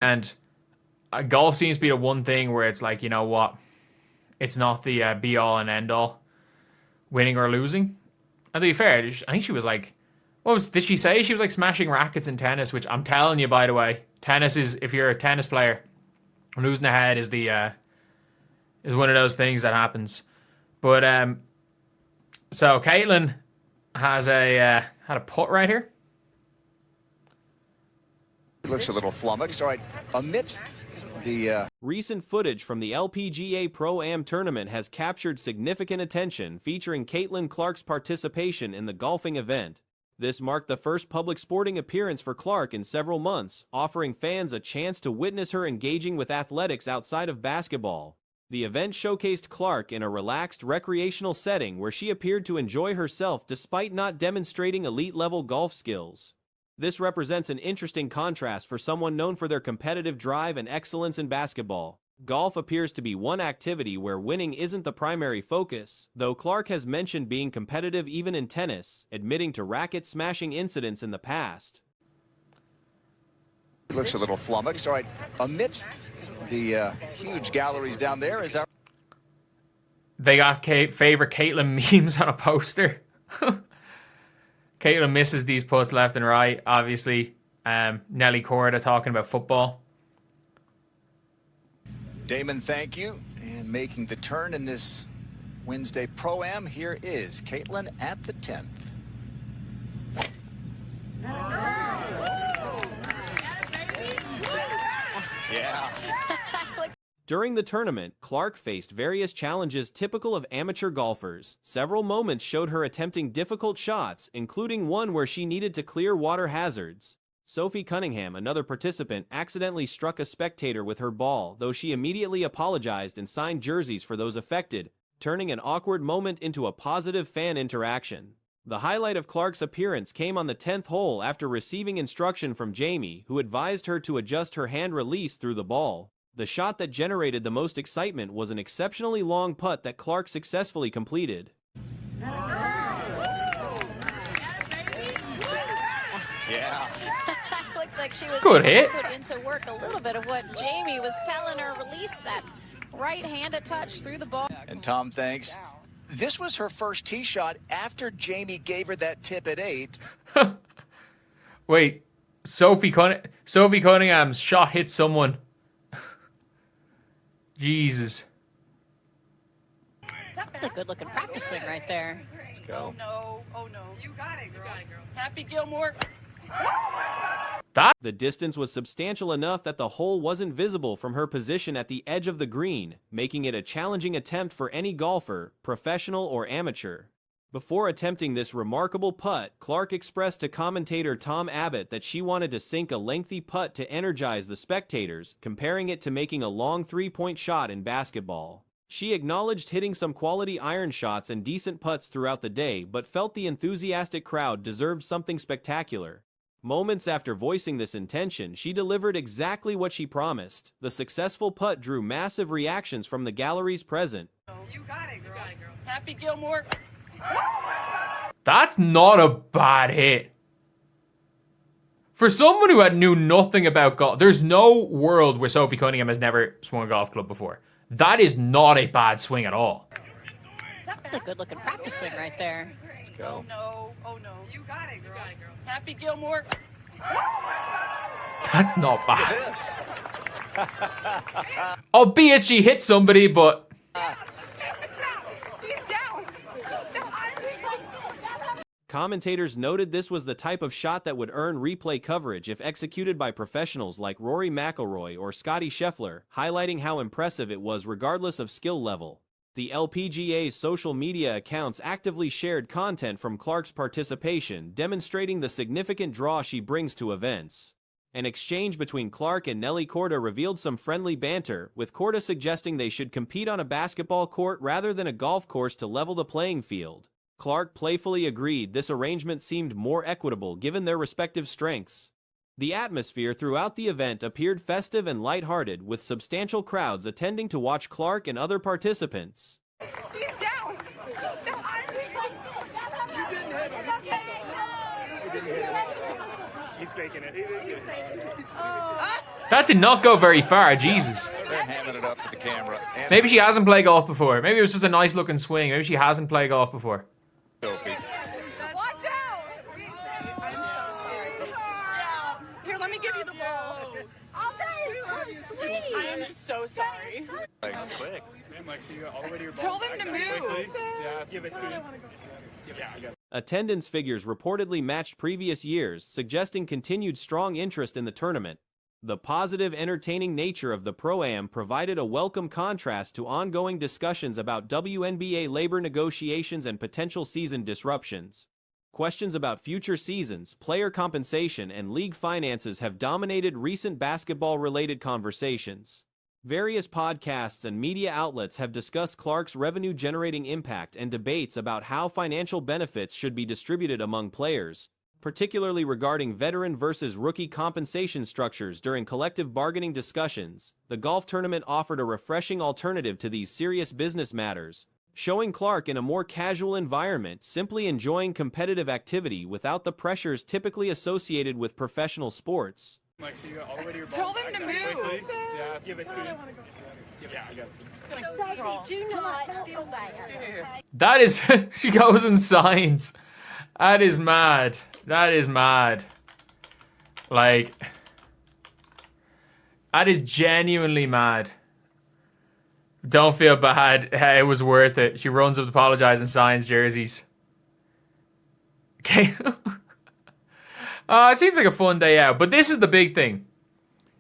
And golf seems to be the one thing where it's like, you know what? It's not the be all and end all, winning or losing. And to be fair, I think she was like, did she say she was like smashing rackets in tennis? Which I'm telling you, by the way, tennis is, if you're a tennis player, losing a head is one of those things that happens. But so Caitlin has had a putt right here. Looks a little flummoxed. All right, amidst the recent footage from the LPGA Pro-Am tournament has captured significant attention, featuring Caitlin Clark's participation in the golfing event. This marked the first public sporting appearance for Clark in several months, offering fans a chance to witness her engaging with athletics outside of basketball. The event showcased Clark in a relaxed recreational setting where she appeared to enjoy herself despite not demonstrating elite-level golf skills. This represents an interesting contrast for someone known for their competitive drive and excellence in basketball. Golf appears to be one activity where winning isn't the primary focus, though Clark has mentioned being competitive even in tennis, admitting to racket-smashing incidents in the past. Looks a little flummoxed. All right, amidst the huge galleries down there, is that they got favorite Caitlin memes on a poster. Caitlin misses these putts left and right. Obviously, Nelly Korda talking about football. Damon, thank you. And making the turn in this Wednesday Pro-Am, here is Caitlin at the 10th. Yeah. During the tournament, Clark faced various challenges typical of amateur golfers. Several moments showed her attempting difficult shots, including one where she needed to clear water hazards. Sophie Cunningham, another participant, accidentally struck a spectator with her ball, though she immediately apologized and signed jerseys for those affected, turning an awkward moment into a positive fan interaction. The highlight of Clark's appearance came on the 10th hole after receiving instruction from Jamie, who advised her to adjust her hand release through the ball. The shot that generated the most excitement was an exceptionally long putt that Clark successfully completed. Yeah. Looks like she was Good hit. Put into work a little bit of what Jamie was telling her. Release that right-handed touch through the ball. And Tom, thanks. This was her first tee shot after Jamie gave her that tip at 8. Wait, Sophie Cunningham's shot hit someone. Jesus. That's a good-looking practice swing right there. Let's go. Oh no. You got it, girl. Happy Gilmore. The distance was substantial enough that the hole wasn't visible from her position at the edge of the green, making it a challenging attempt for any golfer, professional or amateur. Before attempting this remarkable putt, Clark expressed to commentator Tom Abbott that she wanted to sink a lengthy putt to energize the spectators, comparing it to making a long three-point shot in basketball. She acknowledged hitting some quality iron shots and decent putts throughout the day, but felt the enthusiastic crowd deserved something spectacular. Moments after voicing this intention, she delivered exactly what she promised. The successful putt drew massive reactions from the galleries present. You got it, girl. Happy Gilmore. That's not a bad hit. For someone who knew nothing about golf, there's no world where Sophie Cunningham has never swung a golf club before. That is not a bad swing at all. That's a good-looking practice swing right there. Let's go. Oh no. You got it, girl. Happy Gilmore. That's not bad. Albeit she hit somebody, but... He's down. Commentators noted this was the type of shot that would earn replay coverage if executed by professionals like Rory McIlroy or Scottie Scheffler, highlighting how impressive it was regardless of skill level. The LPGA's social media accounts actively shared content from Clark's participation, demonstrating the significant draw she brings to events. An exchange between Clark and Nelly Korda revealed some friendly banter, with Korda suggesting they should compete on a basketball court rather than a golf course to level the playing field. Clark playfully agreed this arrangement seemed more equitable given their respective strengths. The atmosphere throughout the event appeared festive and lighthearted, with substantial crowds attending to watch Clark and other participants. He's down. You didn't hit him. faking it. That did not go very far, Jesus. They're hamming it up for the camera. And Maybe she hasn't played golf before. Maybe it was just a nice looking swing. Maybe she hasn't played golf before. Sophie. Watch out! I'm so sorry. Here, let me give you the ball. Oh, that is so sweet. I am so sorry. Quick. Man, like, so you got all the way to your Tell ball. them to Quickly. move. Yeah, give it to you. Yeah, I got it. Attendance figures reportedly matched previous years, suggesting continued strong interest in the tournament. The positive, entertaining nature of the Pro-Am provided a welcome contrast to ongoing discussions about WNBA labor negotiations and potential season disruptions. Questions about future seasons, player compensation, and league finances have dominated recent basketball-related conversations. Various podcasts and media outlets have discussed Clark's revenue-generating impact and debates about how financial benefits should be distributed among players, particularly regarding veteran versus rookie compensation structures during collective bargaining discussions. The golf tournament offered a refreshing alternative to these serious business matters, showing Clark in a more casual environment, simply enjoying competitive activity without the pressures typically associated with professional sports. Like, so you got all the way to your ball. Tell them to move. Quickly. Yeah, give it to you. Yeah, I got it. Do not feel bad. That is... she goes and signs. That is mad. That is mad. Like... that is genuinely mad. Don't feel bad. Hey, it was worth it. She runs up to apologize and signs jerseys. Okay. It seems like a fun day out. But this is the big thing.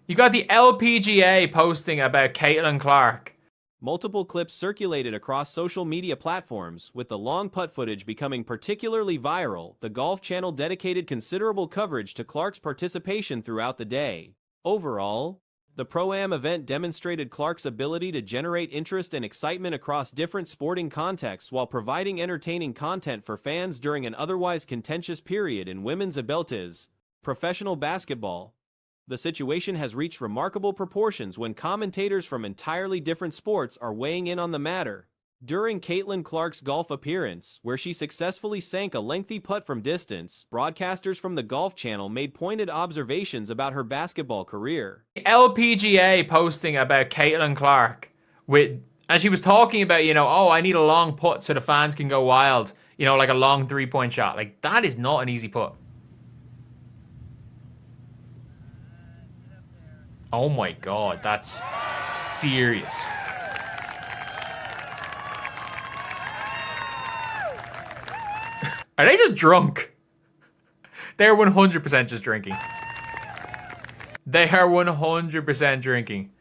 You got the LPGA posting about Caitlin Clark. Multiple clips circulated across social media platforms, with the long putt footage becoming particularly viral. The Golf Channel dedicated considerable coverage to Clark's participation throughout the day. Overall, the Pro-Am event demonstrated Clark's ability to generate interest and excitement across different sporting contexts while providing entertaining content for fans during an otherwise contentious period in women's abilities, professional basketball. The situation has reached remarkable proportions when commentators from entirely different sports are weighing in on the matter. During Caitlin Clark's golf appearance, where she successfully sank a lengthy putt from distance, broadcasters from the Golf Channel made pointed observations about her basketball career. LPGA posting about Caitlin Clark and she was talking about, oh, I need a long putt so the fans can go wild, like a long three-point shot. Like, that is not an easy putt. Oh my God, that's serious. Are they just drunk? They're 100% just drinking. They are 100% drinking.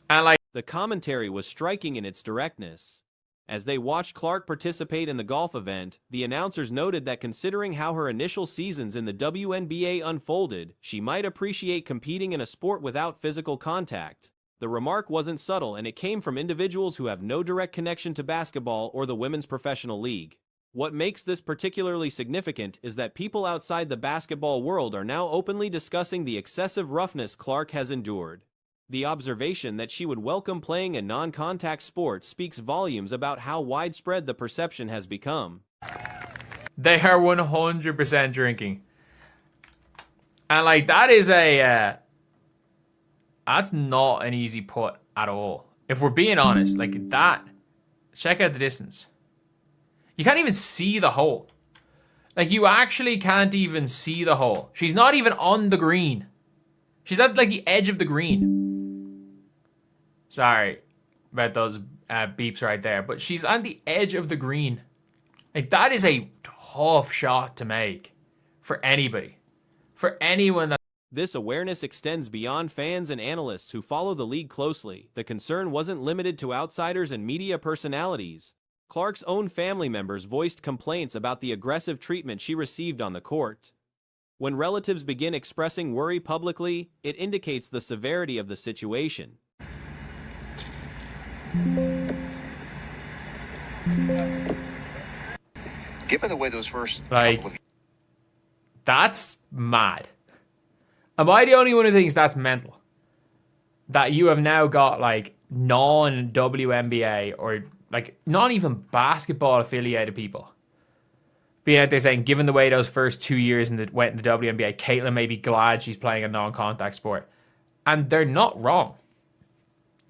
And like... the commentary was striking in its directness. As they watched Clark participate in the golf event, the announcers noted that considering how her initial seasons in the WNBA unfolded, she might appreciate competing in a sport without physical contact. The remark wasn't subtle, and it came from individuals who have no direct connection to basketball or the women's professional league. What makes this particularly significant is that people outside the basketball world are now openly discussing the excessive roughness Clark has endured. The observation that she would welcome playing a non-contact sport speaks volumes about how widespread the perception has become. They are 100% drinking. And like, that is that's not an easy putt at all. If we're being honest, like that, check out the distance. You can't even see the hole. Like, you actually can't even see the hole. She's not even on the green. She's at, like, the edge of the green. Sorry about those beeps right there. But she's on the edge of the green. Like, that is a tough shot to make for anybody. For anyone that... This awareness extends beyond fans and analysts who follow the league closely. The concern wasn't limited to outsiders and media personalities. Clark's own family members voiced complaints about the aggressive treatment she received on the court. When relatives begin expressing worry publicly, it indicates the severity of the situation. Given the way those first that's mad. Am I the only one who thinks that's mental? That you have now got, like, non-WNBA or, like, not even basketball affiliated people being out there saying, given the way those first 2 years went in the WNBA, Caitlin may be glad she's playing a non-contact sport. And they're not wrong.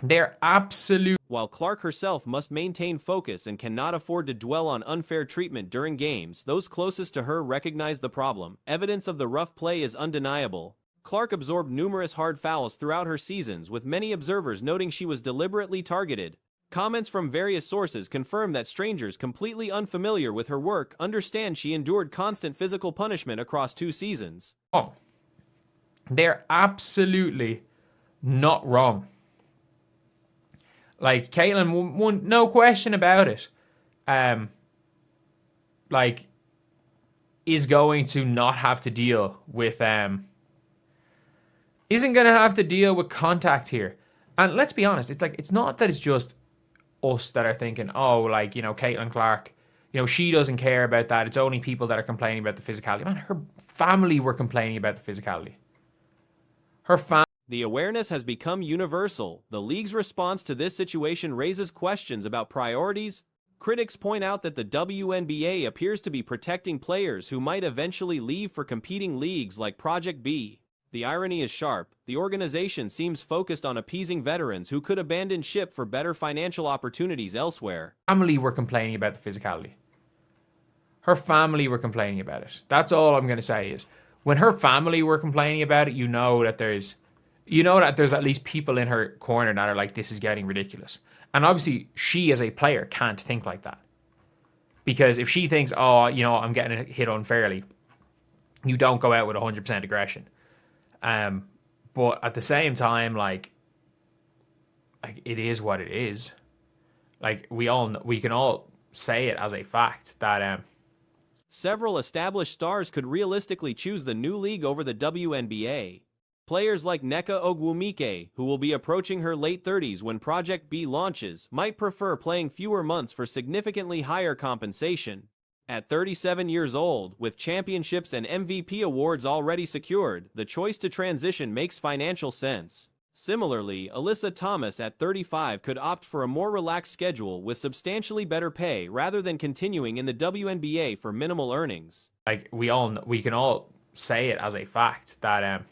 They're absolute. While Clark herself must maintain focus and cannot afford to dwell on unfair treatment during games, those closest to her recognize the problem. Evidence of the rough play is undeniable. Clark absorbed numerous hard fouls throughout her seasons, with many observers noting she was deliberately targeted. Comments from various sources confirm that strangers completely unfamiliar with her work understand she endured constant physical punishment across 2 seasons. Oh, they're absolutely not wrong. Like, Caitlin, no question about it, like, is going to not have to deal with, isn't going to have to deal with contact here. And let's be honest, it's like, it's not that it's just us that are thinking, oh, like, you know, Caitlin Clark, you know, she doesn't care about that. It's only people that are complaining about the physicality. Man, her family were complaining about the physicality. Her family. The awareness has become universal. The league's response to this situation raises questions about priorities. Critics point out that the WNBA appears to be protecting players who might eventually leave for competing leagues like Project B. The irony is sharp. The organization seems focused on appeasing veterans who could abandon ship for better financial opportunities elsewhere. Family were complaining about the physicality. Her family were complaining about it. That's all I'm going to say is, when her family were complaining about it, you know that there's at least people in her corner that are like, this is getting ridiculous. And obviously, she as a player can't think like that. Because if she thinks, oh, you know, I'm getting hit unfairly, you don't go out with 100% aggression. But at the same time, like it is what it is. Like, we can all say it as a fact that several established stars could realistically choose the new league over the WNBA. Players like Nneka Ogwumike, who will be approaching her late 30s when Project B launches, might prefer playing fewer months for significantly higher compensation. At 37 years old, with championships and MVP awards already secured, the choice to transition makes financial sense. Similarly, Alyssa Thomas at 35 could opt for a more relaxed schedule with substantially better pay rather than continuing in the WNBA for minimal earnings. Like, we can all say it as a fact that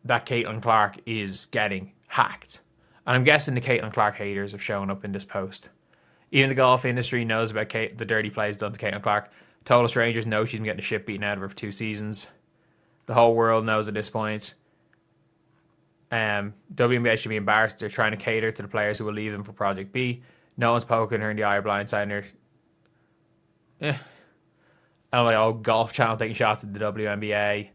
that Caitlin Clark is getting hacked. And I'm guessing the Caitlin Clark haters have shown up in this post. Even the golf industry knows about the dirty plays done to Caitlin Clark. Total strangers know she's been getting the shit beaten out of her for 2 seasons. The whole world knows at this point. WNBA should be embarrassed. They're trying to cater to the players who will leave them for Project B. No one's poking her in the eye or blindsiding her. I'm like, oh, Golf Channel taking shots at the WNBA.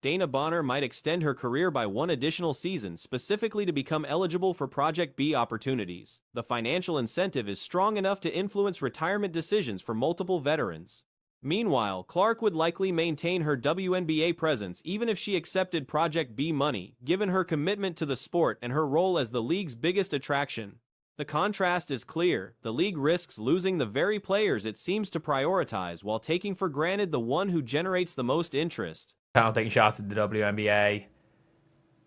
Dana Bonner might extend her career by 1 additional season, specifically to become eligible for Project B opportunities. The financial incentive is strong enough to influence retirement decisions for multiple veterans. Meanwhile, Clark would likely maintain her WNBA presence even if she accepted Project B money, given her commitment to the sport and her role as the league's biggest attraction. The contrast is clear. The league risks losing the very players it seems to prioritize while taking for granted the one who generates the most interest. Taking shots at the WNBA.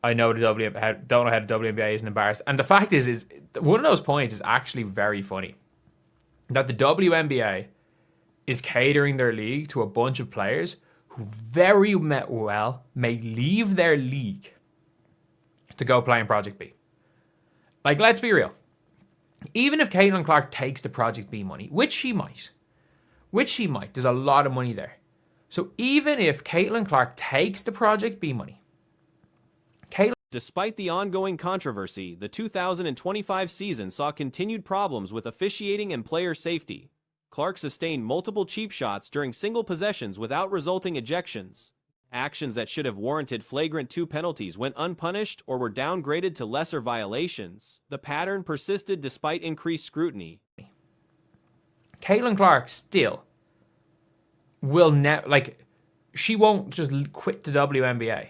I know don't know how the WNBA isn't embarrassed. And the fact is one of those points is actually very funny. That the WNBA is catering their league to a bunch of players who very well may leave their league to go play in Project B. Like, let's be real. Even if Caitlin Clark takes the Project B money, which she might, there's a lot of money there. So even if Caitlin Clark takes the Project B money, despite the ongoing controversy, the 2025 season saw continued problems with officiating and player safety. Clark sustained multiple cheap shots during single possessions without resulting ejections. Actions that should have warranted flagrant 2 penalties went unpunished or were downgraded to lesser violations. The pattern persisted despite increased scrutiny. Caitlin Clark still will she won't just quit the WNBA.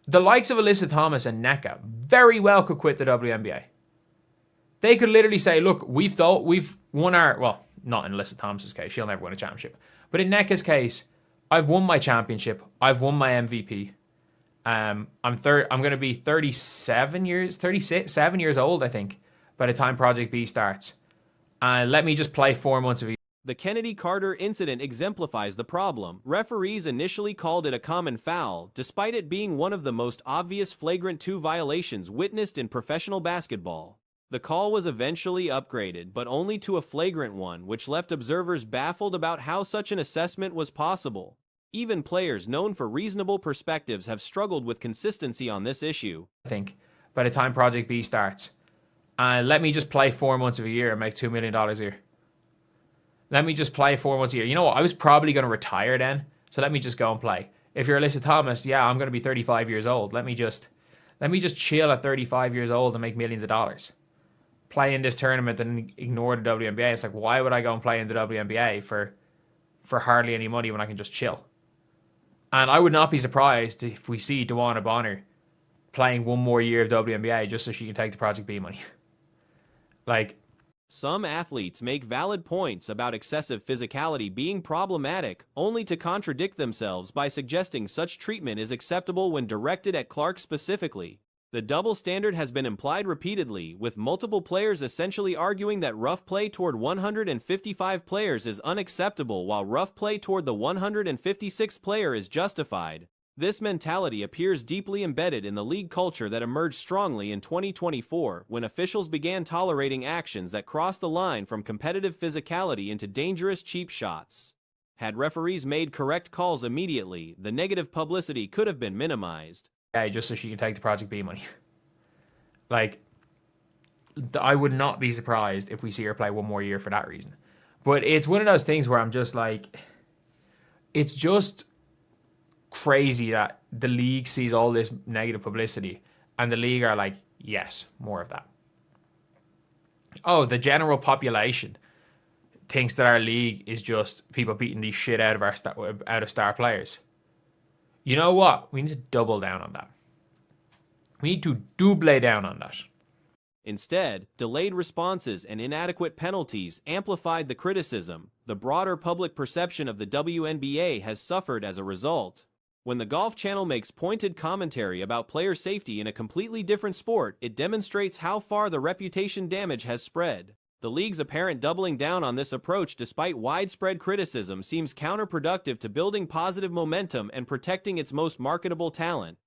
The likes of Alyssa Thomas and Nneka very well could quit the WNBA. They could literally say, look, we've won our, well, not in Alyssa Thomas's case, she'll never win a championship. But in Nneka's case, I've won my championship, I've won my MVP. I'm going to be 37 years old, I think, by the time Project B starts. Let me just play 4 months of The Kennedy Carter incident exemplifies the problem. Referees initially called it a common foul, despite it being one of the most obvious flagrant 2 violations witnessed in professional basketball. The call was eventually upgraded, but only to a flagrant one, which left observers baffled about how such an assessment was possible. Even players known for reasonable perspectives have struggled with consistency on this issue. I think by the time Project B starts, and let me just play 4 months of a year and make $2 million a year. Let me just play 4 months a year. You know what? I was probably going to retire then, so let me just go and play. If you're Alyssa Thomas, yeah, I'm going to be 35 years old. Let me just chill at 35 years old and make millions of dollars. Play in this tournament and ignore the WNBA. It's like, why would I go and play in the WNBA for hardly any money when I can just chill? And I would not be surprised if we see Dewana Bonner playing 1 more year of WNBA just so she can take the Project B money. Like, some athletes make valid points about excessive physicality being problematic, only to contradict themselves by suggesting such treatment is acceptable when directed at Clark specifically. The double standard has been implied repeatedly, with multiple players essentially arguing that rough play toward 155 players is unacceptable while rough play toward the 156th player is justified. This mentality appears deeply embedded in the league culture that emerged strongly in 2024 when officials began tolerating actions that crossed the line from competitive physicality into dangerous cheap shots. Had referees made correct calls immediately, the negative publicity could have been minimized. Just so she can take the Project B money. Like, I would not be surprised if we see her play 1 more year for that reason. But it's one of those things where I'm just like, it's just crazy that the league sees all this negative publicity and the league are like, yes, more of that. Oh, the general population thinks that our league is just people beating the shit out of star players. You know what? We need to double down on that. We need to double down on that. Instead, delayed responses and inadequate penalties amplified the criticism. The broader public perception of the WNBA has suffered as a result. When the Golf Channel makes pointed commentary about player safety in a completely different sport, it demonstrates how far the reputation damage has spread. The league's apparent doubling down on this approach despite widespread criticism seems counterproductive to building positive momentum and protecting its most marketable talent.